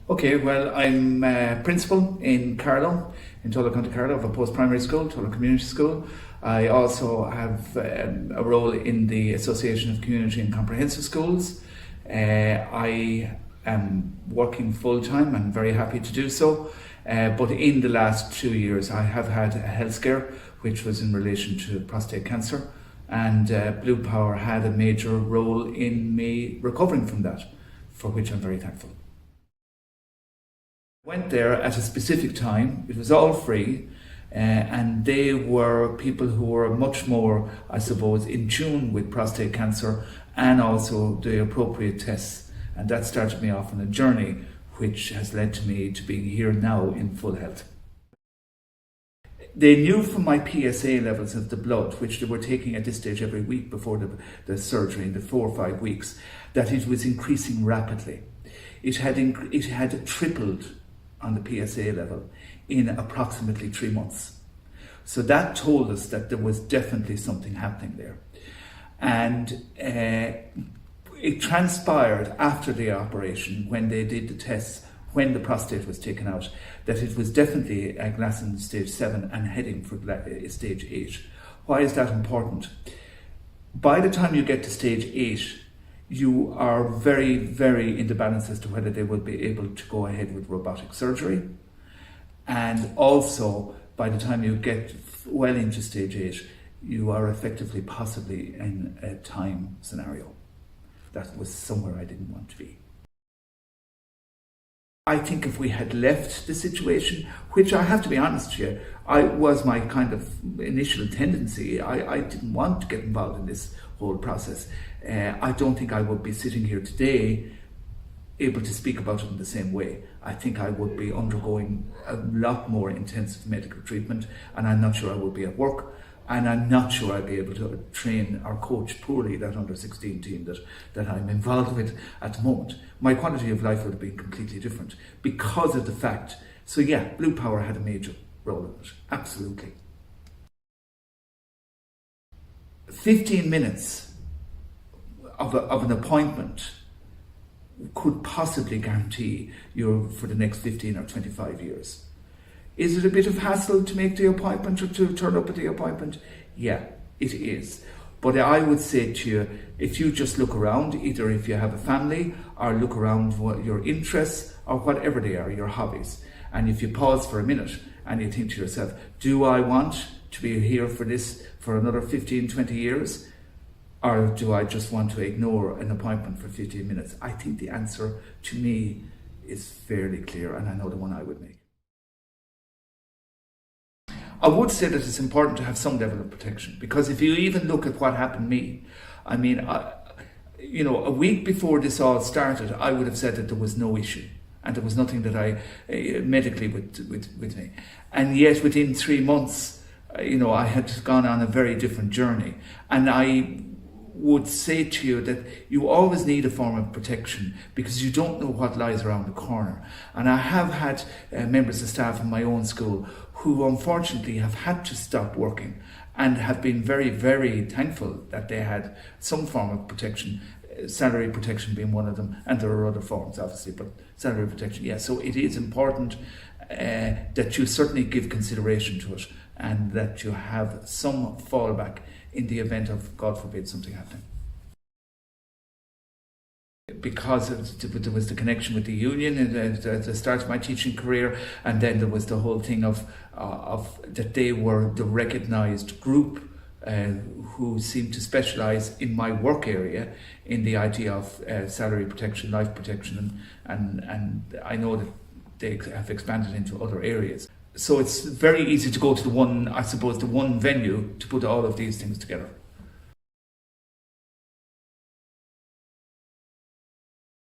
Okay, well, I'm principal in Carlow, in Tulla County Carlow, of a post-primary school, Tulla Community School. I also have a role in the Association of Community and Comprehensive Schools. I am working full-time, I'm very happy to do so. But in the last 2 years I have had a health scare, which was in relation to prostate cancer, and Blue Power had a major role in me recovering from that, for which I'm very thankful. Went there at a specific time, it was all free, and they were people who were much more, I suppose, in tune with prostate cancer and also the appropriate tests. And that started me off on a journey which has led to me to being here now in full health. They knew from my PSA levels of the blood, which they were taking at this stage every week before the surgery, in the 4 or 5 weeks, that it was increasing rapidly. It had tripled on the PSA level in approximately 3 months. So that told us that there was definitely something happening there. And it transpired after the operation, when they did the tests, when the prostate was taken out, that it was definitely a Glasson stage 7 and heading for stage 8. Why is that important? By the time you get to stage 8, you are very, very in the balance as to whether they will be able to go ahead with robotic surgery. And also, by the time you get well into stage 8, you are effectively possibly in a time scenario. That was somewhere I didn't want to be. I think if we had left the situation, which I have to be honest with you, was my kind of initial tendency. I didn't want to get involved in this whole process. I don't think I would be sitting here today able to speak about it in the same way. I think I would be undergoing a lot more intensive medical treatment, and I'm not sure I would be at work, and I'm not sure I'd be able to train or coach poorly that under-16 team that I'm involved with at the moment. My quality of life would have been completely different because of the fact. So yeah, Blue Power had a major role in it, absolutely. 15 minutes of an appointment could possibly guarantee you for the next 15 or 25 years. Is it a bit of hassle to make the appointment or to turn up at the appointment? Yeah, it is. But I would say to you, if you just look around, either if you have a family or look around what your interests or whatever they are, your hobbies, and if you pause for a minute and you think to yourself, do I want to be here for this for another 15, 20 years? Or do I just want to ignore an appointment for 15 minutes? I think the answer to me is fairly clear, and I know the one I would make. I would say that it's important to have some level of protection, because if you even look at what happened to me, I mean, a week before this all started, I would have said that there was no issue and there was nothing that I medically with me. And yet within 3 months, I had gone on a very different journey. And I would say to you that you always need a form of protection, because you don't know what lies around the corner. And I have had members of staff in my own school who unfortunately have had to stop working, and have been very, very thankful that they had some form of protection, salary protection being one of them, and there are other forms obviously, but salary protection, yeah. So it is important that you certainly give consideration to it, and that you have some fallback in the event of, God forbid, something happening. Because there was the connection with the union at the start of my teaching career, and then there was the whole thing of that they were the recognised group who seemed to specialise in my work area in the idea of salary protection, life protection, and I know that they have expanded into other areas. So it's very easy to go to the one venue to put all of these things together.